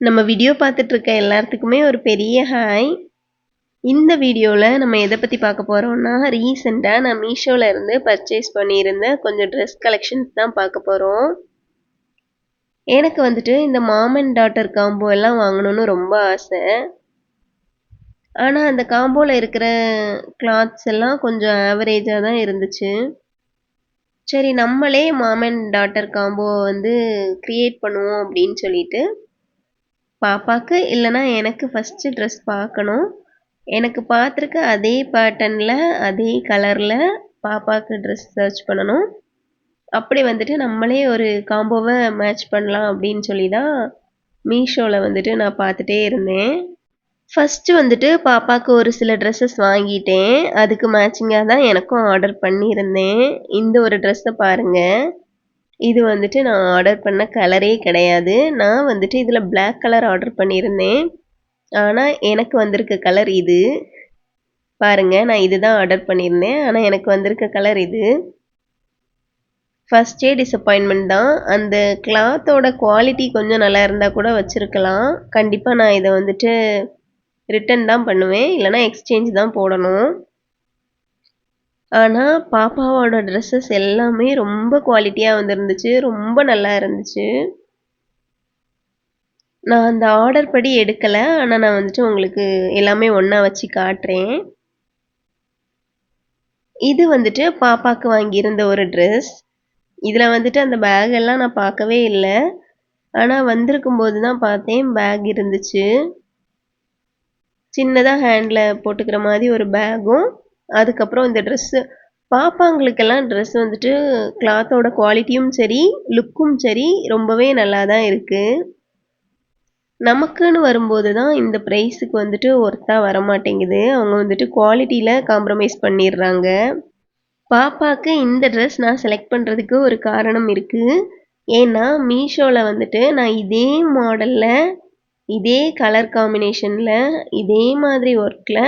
நம்ம வீடியோ பார்த்துட்டு இருக்க எல்லாத்துக்குமே ஒரு பெரிய ஹாய். இந்த வீடியோவில் நம்ம எதை பற்றி பார்க்க போகிறோம்னா, ரீசெண்டாக நான் மீஷோவில் இருந்து பர்ச்சேஸ் பண்ணியிருந்த கொஞ்சம் ட்ரெஸ் கலெக்ஷன்ஸ் தான் பார்க்க போகிறோம். எனக்கு வந்துட்டு இந்த மாம் அண்ட் டாட்டர் காம்போ எல்லாம் வாங்கணும்னு ரொம்ப ஆசை. ஆனால் அந்த காம்போவில் இருக்கிற கிளாத்ஸ் எல்லாம் கொஞ்சம் ஆவரேஜாக தான் இருந்துச்சு. சரி, நம்மளே mom and daughter combo create பண்ணுவோம் அப்படின்னு சொல்லிட்டு பாப்பாக்கு இல்லைனா எனக்கு ஃபஸ்ட்டு ட்ரெஸ் பார்க்கணும். எனக்கு பார்த்துருக்க அதே பேட்டர்னில் அதே கலரில் பாப்பாவுக்கு ட்ரெஸ் சர்ச் பண்ணணும். அப்படி நம்மளே ஒரு காம்போவை மேட்ச் பண்ணலாம் அப்படின்னு சொல்லி தான் மீஷோவில் நான் பார்த்துட்டே இருந்தேன். ஃபஸ்ட்டு பாப்பாவுக்கு ஒரு சில ட்ரெஸ்ஸஸ் வாங்கிட்டேன். அதுக்கு மேட்சிங்காக தான் எனக்கும் ஆர்டர் பண்ணியிருந்தேன். இந்த ஒரு ட்ரெஸ்ஸை பாருங்கள். இது நான் ஆர்டர் பண்ண கலரே கிடையாது. நான் இதில் பிளாக் கலர் ஆர்டர் பண்ணியிருந்தேன். ஆனால் எனக்கு வந்திருக்க கலர் இது பாருங்கள். நான் இது தான் ஆர்டர் பண்ணியிருந்தேன். ஆனால் எனக்கு வந்திருக்க கலர் இது. ஃபஸ்ட்டே டிசப்பாயின்மெண்ட் தான். அந்த கிளாத்தோட குவாலிட்டி கொஞ்சம் நல்லா இருந்தால் கூட வச்சுருக்கலாம். கண்டிப்பாக நான் இதை ரிட்டன் தான் பண்ணுவேன், இல்லைனா எக்ஸ்சேஞ்ச் தான் போடணும். ஆனால் பாப்பாவோட ட்ரெஸ்ஸஸ் எல்லாமே ரொம்ப குவாலிட்டியாக வந்துருந்துச்சு. ரொம்ப நல்லா இருந்துச்சு. நான் அந்த ஆர்டர் படி எடுக்கலை. ஆனால் நான் உங்களுக்கு எல்லாமே ஒன்றா வச்சு காட்டுறேன். இது பாப்பாவுக்கு வாங்கியிருந்த ஒரு ட்ரெஸ். இதில் அந்த பேக் எல்லாம் நான் பார்க்கவே இல்லை. ஆனால் வந்திருக்கும் போது தான் பார்த்தேன் பேக் இருந்துச்சு. சின்னதாக ஹேண்டில் போட்டுக்கிற மாதிரி ஒரு பேக்கும், அதுக்கப்புறம் இந்த ட்ரெஸ்ஸு பாப்பாங்களுக்கெல்லாம் ட்ரெஸ் கிளாத்தோட குவாலிட்டியும் சரி லுக்கும் சரி ரொம்பவே நல்லா தான் இருக்குது. நமக்குன்னு வரும்போது தான் இந்த ப்ரைஸுக்கு ஒர்த்தாக வரமாட்டேங்குது. அவங்க குவாலிட்டியில் காம்ப்ரமைஸ் பண்ணிடுறாங்க. பாப்பாவுக்கு இந்த ட்ரெஸ் நான் செலக்ட் பண்ணுறதுக்கு ஒரு காரணம் இருக்குது. ஏன்னா மீஷோவில் நான் இதே மாடலில் இதே கலர் காம்பினேஷனில் இதே மாதிரி ஒர்க்கில்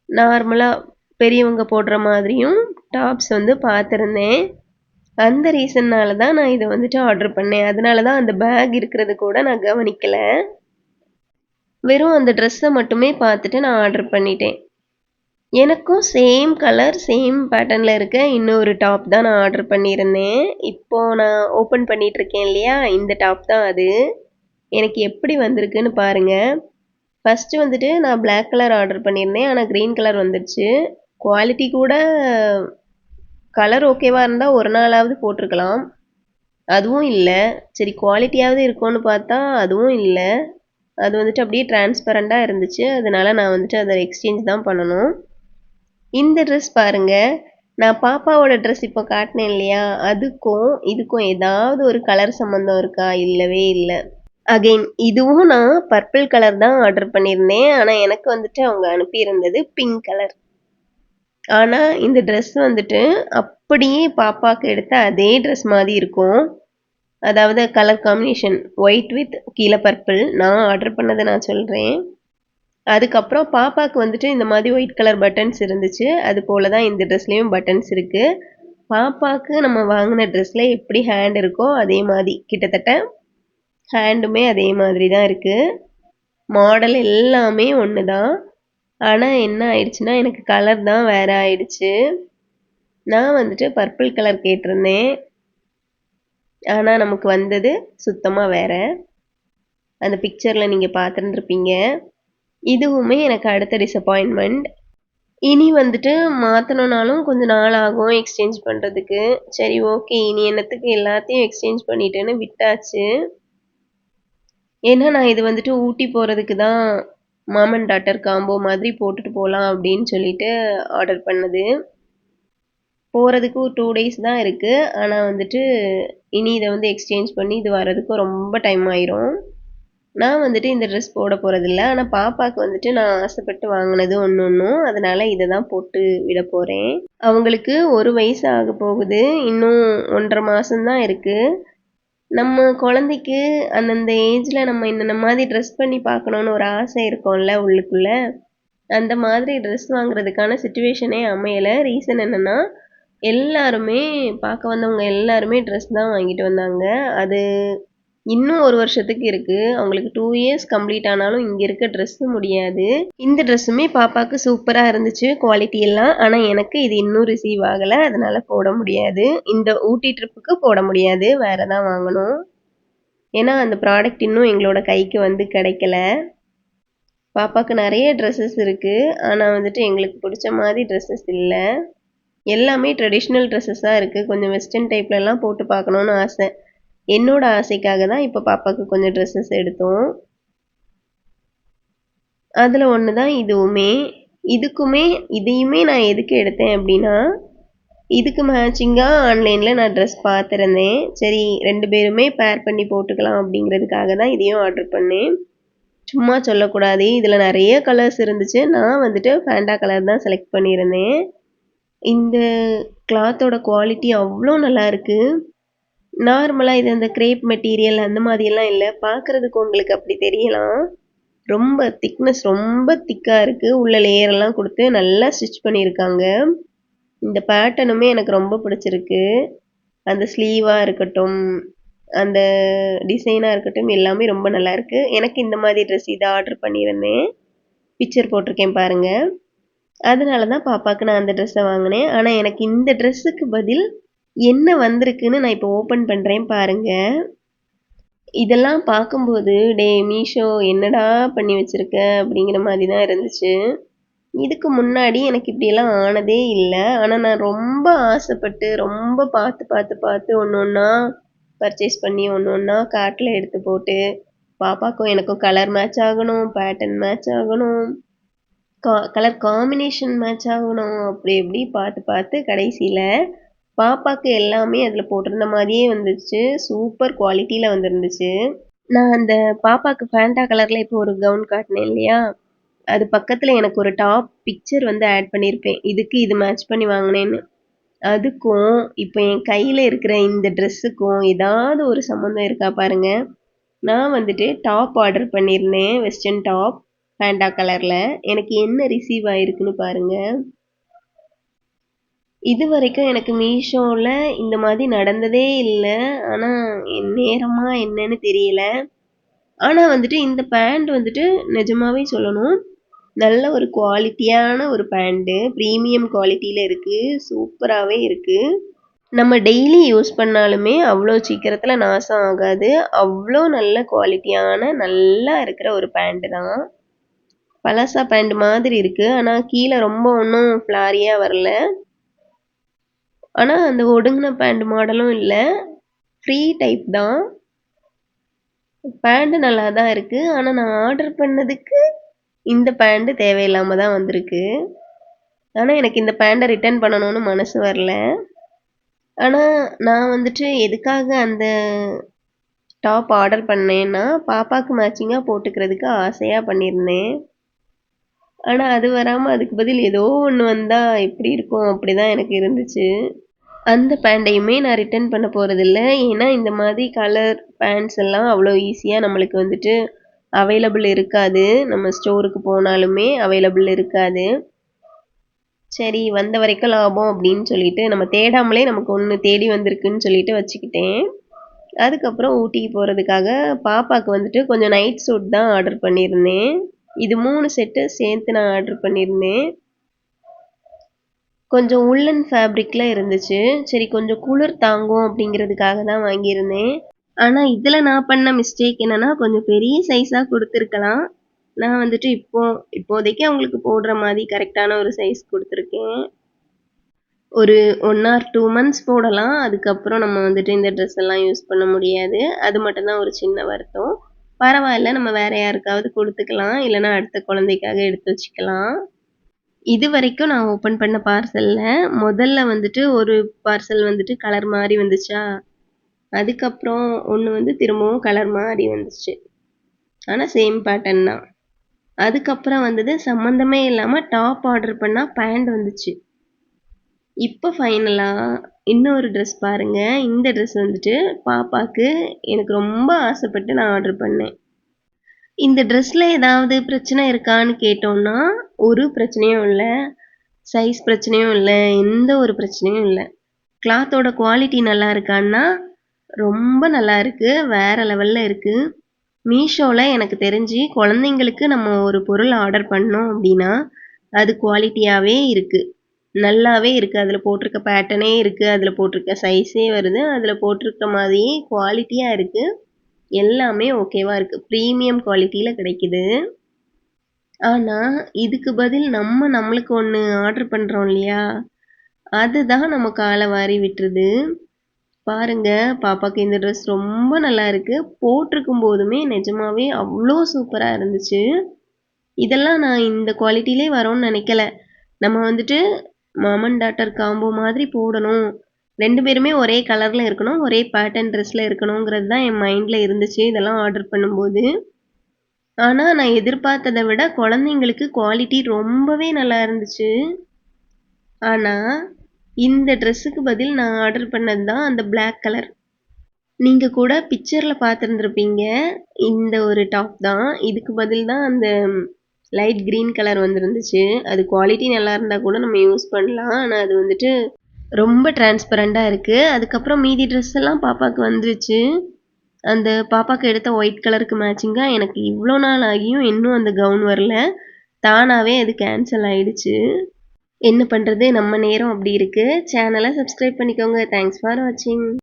நார்மலாக பெரியவங்க போடுற மாதிரியும் டாப்ஸ் பார்த்துருந்தேன். அந்த ரீசன்னால தான் நான் இதை ஆர்டர் பண்ணேன். அதனால தான் அந்த பேக் இருக்கிறது கூட நான் கவனிக்கலை. வெறும் அந்த ட்ரெஸ்ஸை மட்டுமே பார்த்துட்டு நான் ஆர்டர் பண்ணிட்டேன். எனக்கும் சேம் கலர் சேம் பேட்டர்னில் இருக்க இன்னொரு டாப் தான் நான் ஆர்டர் பண்ணியிருந்தேன். இப்போது நான் ஓப்பன் பண்ணிகிட்ருக்கேன் இல்லையா, இந்த டாப் தான் அது. எனக்கு எப்படி வந்திருக்குன்னு பாருங்கள். ஃபஸ்ட்டு நான் பிளாக் கலர் ஆர்டர் பண்ணியிருந்தேன். ஆனால் க்ரீன் கலர் வந்துடுச்சு. குவாலிட்டி கூட கலர் ஓகேவாக இருந்தால் ஒரு நாளாவது போட்டிருக்கலாம். அதுவும் இல்லை. சரி, குவாலிட்டியாவது இருக்கும்னு பார்த்தா அதுவும் இல்லை. அது அப்படியே டிரான்ஸ்பரண்டாக இருந்துச்சு. அதனால நான் அதை எக்ஸ்சேஞ்ச் தான் பண்ணணும். இந்த ட்ரெஸ் பாருங்கள். நான் பாப்பாவோட ட்ரெஸ் இப்போ காட்டினேன் இல்லையா, அதுக்கும் இதுக்கும் ஏதாவது ஒரு கலர் சம்மந்தம் இருக்கா? இல்லவே இல்லை. அகெயின் இதுவும் நான் பர்பிள் கலர் தான் ஆர்டர் பண்ணியிருந்தேன். ஆனால் எனக்கு அவங்க அனுப்பியிருந்தது பிங்க் கலர். ஆனால் இந்த ட்ரெஸ் அப்படியே பாப்பாவுக்கு எடுத்த அதே ட்ரெஸ் மாதிரி இருக்கும். அதாவது கலர் காம்பினேஷன் ஒயிட் வித் கீழே பர்பிள். நான் ஆர்டர் பண்ணதை நான் சொல்கிறேன். அதுக்கப்புறம் பாப்பாவுக்கு இந்த மாதிரி ஒயிட் கலர் பட்டன்ஸ் இருந்துச்சு. அது போல தான் இந்த ட்ரெஸ்லேயும் பட்டன்ஸ் இருக்குது. பாப்பாவுக்கு நம்ம வாங்கின ட்ரெஸ்ஸில் எப்படி ஹேண்ட் இருக்கோ அதே மாதிரி கிட்டத்தட்ட ஹேண்டுமே அதே மாதிரி தான் இருக்குது. மாடல் எல்லாமே ஒன்று தான். ஆனால் என்ன ஆயிடுச்சுன்னா, எனக்கு கலர் தான் வேறு ஆயிடுச்சு. நான் பர்பிள் கலர் கேட்டிருந்தேன். ஆனால் நமக்கு வந்தது சுத்தமாக வேறு. அந்த பிக்சரில் நீங்கள் பார்த்துருந்துருப்பீங்க. இதுவுமே எனக்கு அடுத்த டிசப்பாயின்மெண்ட். இனி மாற்றணுன்னாலும் கொஞ்சம் நாள் ஆகும் எக்ஸ்சேஞ்ச் பண்ணுறதுக்கு. சரி, ஓகே, இனி என்னத்துக்கு எல்லாத்தையும் எக்ஸ்சேஞ்ச் பண்ணிட்டேன்னு விட்டாச்சு. ஏன்னா நான் இது ஊட்டி போகிறதுக்கு தான் மாம் அண்ட் டாட்டர் காம்போ மாதிரி போட்டுட்டு போகலாம் அப்படின்னு சொல்லிட்டு ஆர்டர் பண்ணது. போகிறதுக்கு ஒரு 2 days தான் இருக்குது. ஆனால் இனி இதை எக்ஸ்சேஞ்ச் பண்ணி இது வர்றதுக்கு ரொம்ப டைம் ஆயிரும். நான் இந்த ட்ரெஸ் போட போகிறதில்ல. ஆனால் பாப்பாவுக்கு நான் ஆசைப்பட்டு வாங்கினது ஒன்றும். அதனால் இதை தான் போட்டு விட போகிறேன். அவங்களுக்கு 1 வயசு ஆக போகுது. இன்னும் 1.5 மாதம்தான் இருக்குது. நம்ம குழந்தைக்கு அந்தந்த ஏஜில் நம்ம இந்த மாதிரி ட்ரெஸ் பண்ணி பார்க்கணுன்னு ஒரு ஆசை இருக்கும்ல உள்ளுக்குள்ளே. அந்த மாதிரி ட்ரெஸ் வாங்குறதுக்கான சிச்சுவேஷனே அமையலை. ரீசன் என்னென்னா, எல்லாருமே பார்க்க வந்தவங்க எல்லாருமே ட்ரெஸ் தான் வாங்கிட்டு வந்தாங்க. அது இன்னும் 1 வருஷத்துக்கு இருக்கு. அவங்களுக்கு 2 இயர்ஸ் கம்ப்ளீட் ஆனாலும் இங்க இருக்க ட்ரெஸ் முடியாது. இந்த ட்ரெஸ்ஸுமே பாப்பாக்கு சூப்பரா இருந்துச்சு குவாலிட்டி எல்லாம். ஆனா எனக்கு இது இன்னும் ரிசீவ் ஆகல. அதனால போட முடியாது. இந்த ஊட்டி ட்ரிப்புக்கு போட முடியாது. வேற தான் வாங்கணும். ஏன்னா அந்த ப்ராடக்ட் இன்னும் எங்களோட கைக்கு வந்து கிடைக்கல. பாப்பாக்கு நிறைய ட்ரெஸ்ஸஸ் இருக்கு. ஆனா வந்துட்டு எங்களுக்கு பிடிச்ச மாதிரி ட்ரெஸ்ஸஸ் இல்ல. எல்லாமே ட்ரெடிஷ்னல் ட்ரெஸ்ஸஸா இருக்கு. கொஞ்சம் வெஸ்டர்ன் டைப்ல எல்லாம் போட்டு பார்க்கணும்னு ஆசை. என்னோட ஆசைக்காக தான் இப்போ பாப்பாக்கு கொஞ்சம் ட்ரெஸ்ஸஸ் எடுத்தோம். அதில் ஒன்று தான் இதுவுமே. இதையுமே நான் எதுக்கு எடுத்தேன் அப்படின்னா, இதுக்கு மேட்சிங்காக ஆன்லைனில் நான் ட்ரெஸ் பார்த்துருந்தேன். சரி 2 பேருமே பேர் பண்ணி போட்டுக்கலாம் அப்படிங்கிறதுக்காக தான் இதையும் ஆர்டர் பண்ணேன். சும்மா சொல்லக்கூடாது, இதில் நிறைய கலர்ஸ் இருந்துச்சு. நான் வந்துட்டு ஃபேண்டா கலர் தான் செலக்ட் பண்ணியிருந்தேன். இந்த கிளாத்தோட குவாலிட்டி அவ்வளோ நல்லா இருக்கு. நார்மலாக இது அந்த கிரேப் மெட்டீரியல் அந்த மாதிரியெல்லாம் இல்லை. பார்க்குறதுக்கு உங்களுக்கு அப்படி தெரியலாம். ரொம்ப திக்னஸ் ரொம்ப திக்காக இருக்குது. உள்ள லேயரெல்லாம் கொடுத்து நல்லா ஸ்டிச் பண்ணியிருக்காங்க. இந்த பேட்டர்னுமே எனக்கு ரொம்ப பிடிச்சிருக்கு. அந்த ஸ்லீவாக இருக்கட்டும், அந்த டிசைனாக இருக்கட்டும், எல்லாமே ரொம்ப நல்லா இருக்கு. எனக்கு இந்த மாதிரி ட்ரெஸ் இதை ஆர்டர் பண்ணியிருந்தேன். பிக்சர் போட்டிருக்கேன் பாருங்க. அதனால தான் பாப்பாவுக்கு நான் அந்த ட்ரெஸ்ஸை வாங்கினேன். ஆனால் எனக்கு இந்த ட்ரெஸ்ஸுக்கு பதில் என்ன வந்திருக்குன்னு நான் இப்போ ஓப்பன் பண்ணுறேன் பாருங்க. இதெல்லாம் பார்க்கும்போது மீஷோ என்னடா பண்ணி வச்சிருக்க அப்படிங்கிற மாதிரி தான் இருந்துச்சு. இதுக்கு முன்னாடி எனக்கு இப்படியெல்லாம் ஆனதே இல்லை. ஆனால் நான் ரொம்ப ஆசைப்பட்டு ரொம்ப பார்த்து பார்த்து பார்த்து ஒன்று ஒன்றா பர்ச்சேஸ் பண்ணி ஒன்று ஒன்றா கார்ட்டில் எடுத்து போட்டு பாப்பாக்கும் எனக்கும் கலர் மேட்ச் ஆகணும், பேட்டர்ன் மேட்ச் ஆகணும், கலர் காம்பினேஷன் மேட்ச் ஆகணும், அப்படி எப்படி பார்த்து பார்த்து கடைசியில் பாப்பாக்கு எல்லாமே அதில் போட்டிருந்த மாதிரியே வந்துச்சு. சூப்பர் குவாலிட்டியில் வந்துருந்துச்சு. நான் அந்த பாப்பாக்கு ஃபேண்டா கலரில் இப்போ ஒரு கவுன் காட்டினேன் இல்லையா, அது பக்கத்தில் எனக்கு ஒரு டாப் பிக்சர் வந்து ஆட் பண்ணியிருப்பேன். இதுக்கு இது மேட்ச் பண்ணி வாங்கினேன்னு. அதுக்கும் இப்போ என் கையில் இருக்கிற இந்த ட்ரெஸ்ஸுக்கும் ஏதாவது ஒரு சம்மந்தம் இருக்கா பாருங்க. நான் வந்துட்டு டாப் ஆர்டர் பண்ணியிருந்தேன், வெஸ்டர்ன் டாப் ஃபேண்டா கலரில். எனக்கு என்ன ரிசீவ் ஆகிருக்குன்னு பாருங்க. இது வரைக்கும் எனக்கு மீஷோவில் இந்த மாதிரி நடந்ததே இல்லை. ஆனால் என் நேரமா என்னன்னு தெரியல. ஆனால் வந்துட்டு இந்த பேண்ட் வந்துட்டு நிஜமாவே சொல்லணும், நல்ல ஒரு குவாலிட்டியான ஒரு பேண்ட்டு. ப்ரீமியம் குவாலிட்டியில் இருக்குது. சூப்பராகவே இருக்குது. நம்ம டெய்லி யூஸ் பண்ணாலுமே அவ்வளோ சீக்கிரத்தில் நாசம் ஆகாது. அவ்வளோ நல்ல குவாலிட்டியான நல்லா இருக்கிற ஒரு பேண்ட்டு தான். பலாசா பேண்ட் மாதிரி இருக்குது. ஆனால் கீழே ரொம்ப ஒன்றும் ஃப்ளாரியாக வரல. ஆனால் அந்த ஒடுங்கின பேண்ட் மாடலும் இல்லை, ஃப்ரீ டைப் தான். பேண்ட்டு நல்லா தான் இருக்குது. ஆனால் நான் ஆர்டர் பண்ணதுக்கு இந்த பேண்ட்டு தேவையில்லாமல் தான் வந்திருக்கு. ஆனால் எனக்கு இந்த பேண்ட்டை ரிட்டர்ன் பண்ணணும்னு மனசு வரல. ஆனால் நான் வந்துட்டு எதுக்காக அந்த டாப் ஆர்டர் பண்ணேன்னா, பாப்பாவுக்கு மேட்சிங்காக போட்டுக்கிறதுக்கு ஆசையாக பண்ணியிருந்தேன். ஆனால் அது வராமல் அதுக்கு பதில் ஏதோ ஒன்று வந்தால் எப்படி இருக்கும் அப்படி தான் எனக்கு இருந்துச்சு. அந்த பேண்ட்டையுமே நான் ரிட்டர்ன் பண்ண போகிறதில்ல. ஏன்னா இந்த மாதிரி கலர் பேண்ட்ஸ் எல்லாம் அவ்வளோ ஈஸியாக நம்மளுக்கு வந்துட்டு அவைலபிள் இருக்காது. நம்ம ஸ்டோருக்கு போனாலுமே அவைலபிள் இருக்காது. சரி வந்த வரைக்கும் லாபம் அப்படின்னு சொல்லிட்டு நம்ம தேடாமலே நமக்கு ஒன்று தேடி வந்திருக்குன்னு சொல்லிட்டு வச்சுக்கிட்டேன். அதுக்கப்புறம் ஊட்டிக்கு போகிறதுக்காக பாப்பாவுக்கு வந்துட்டு கொஞ்சம் நைட் சூட் தான் ஆர்டர் பண்ணியிருந்தேன். இது 3 செட்டு சேர்த்து நான் ஆர்டர் பண்ணியிருந்தேன். கொஞ்சம் உள்ளன் ஃபேப்ரிக்கில் இருந்துச்சு. சரி கொஞ்சம் குளிர் தாங்கும் அப்படிங்கிறதுக்காக தான் வாங்கியிருந்தேன். ஆனால் இதில் நான் பண்ண மிஸ்டேக் என்னென்னா, கொஞ்சம் பெரிய சைஸாக கொடுத்துருக்கலாம். நான் வந்துட்டு இப்போதைக்கு அவங்களுக்கு போடுற மாதிரி கரெக்டான ஒரு சைஸ் கொடுத்துருக்கேன். ஒரு 1 or 2 months போடலாம். அதுக்கப்புறம் நம்ம வந்துட்டு இந்த ட்ரெஸ் எல்லாம் யூஸ் பண்ண முடியாது. அது மட்டும்தான் ஒரு சின்ன வருத்தம். பரவாயில்ல, நம்ம வேற யாருக்காவது கொடுத்துக்கலாம், இல்லைன்னா அடுத்த குழந்தைக்காக எடுத்து வச்சுக்கலாம். இது வரைக்கும் நான் ஓப்பன் பண்ண பார்சலில் முதல்ல வந்துட்டு ஒரு பார்சல் வந்துட்டு கலர் மாதிரி வந்துச்சா, அதுக்கப்புறம் ஒன்று வந்து திரும்பவும் கலர் மாதிரி வந்துச்சு. ஆனால் சேம் பேட்டர்ன் தான். அதுக்கப்புறம் வந்தது சம்மந்தமே இல்லாமல் டாப் ஆர்டர் பண்ணால் பேண்ட் வந்துச்சு. இப்போ ஃபைனலாக இன்னொரு ட்ரெஸ் பாருங்கள். இந்த ட்ரெஸ் வந்துட்டு பாப்பாவுக்கு எனக்கு ரொம்ப ஆசைப்பட்டு நான் ஆர்டர் பண்ணேன். இந்த ட்ரெஸ்ஸில் ஏதாவது பிரச்சனை இருக்கான்னு கேட்டோம்னா ஒரு பிரச்சனையும் இல்லை, சைஸ் பிரச்சனையும் இல்லை, எந்த ஒரு பிரச்சனையும் இல்லை. கிளாத்தோட குவாலிட்டி நல்லா இருக்கான்னா ரொம்ப நல்லா இருக்கு. வேற லெவல்ல இருக்கு. மீஷோல எனக்கு தெரிஞ்சு குழந்தைங்களுக்கு நம்ம ஒரு பொருள் ஆர்டர் பண்ணோம் அப்படின்னா, அது குவாலிட்டியாவே இருக்கு. நல்லாவே இருக்கு. அதுல போட்டிருக்க பேட்டர்னே இருக்கு. அதுல போட்டிருக்க சைஸே வருது. அதுல போட்டிருக்க மாதிரியே குவாலிட்டியா இருக்கு. எல்லாமே ஓகேவா இருக்கு. பிரீமியம் குவாலிட்டில கிடைக்குது. ஆனா, இதுக்கு பதில் நம்மளுக்கு ஒண்ணு ஆர்டர் பண்றோம் இல்லையா? அதுதான் நம்ம கால வாரி விட்டுருது. பாருங்க, பாப்பாக்கு இந்த ட்ரெஸ் ரொம்ப நல்லா இருக்கு. போட்டிருக்கும் போதுமே நிஜமாவே அவ்ளோ சூப்பரா இருந்துச்சு. இதெல்லாம் நான் இந்த குவாலிட்டிலே வரும்னு நினைக்கல. நம்ம வந்துட்டு மாம் அண்ட் டாட்டர் காம்போ மாதிரி போடணும். 2 பேருமே ஒரே கலர்ல இருக்கணும். ஒரே பேட்டர்ன் ட்ரெஸ்ல இருக்கணுங்கிறது தான் என் மைண்ட்ல இருந்துச்சு. இதெல்லாம் ஆர்டர் பண்ணும்போது. ஆனா, நான் எதிர்பார்த்தத விட குழந்தைங்களுக்கு குவாலிட்டி ரொம்பவே நல்லா இருந்துச்சு. ஆனா, இந்த ட்ரெஸ்ஸுக்கு பதில் நான் ஆர்டர் பண்ணது தான் அந்த பிளாக் கலர். நீங்க கூட பிக்சர்ல பார்த்துருந்துருப்பீங்க. இந்த ஒரு டாப் தான். இதுக்கு பதில் தான் அந்த லைட் கிரீன் கலர் வந்திருந்துச்சு. அது குவாலிட்டி நல்லா இருந்தா கூட நம்ம யூஸ் பண்ணலாம். ஆனா, அது வந்துட்டு ரொம்ப டிரான்ஸ்பரண்டா இருக்கு. அதுக்கப்புறம் மீதி ட்ரெஸ் எல்லாம் பாப்பாக்கு வந்துருச்சு. அந்த பாப்பாக்கு எடுத்த ஒயிட் கலருக்கு மேட்சிங்கா எனக்கு இவ்ளோ நாள் ஆகியும் இன்னும் அந்த கவுன் வரல. தானாவே அது கேன்சல் ஆயிடுச்சு. என்ன பண்றது? நம்ம நேரம் அப்படி இருக்கு. சேனல சப்ஸ்கிரைப் பண்ணிக்கோங்க. தேங்க்ஸ் ஃபார் வாட்சிங்.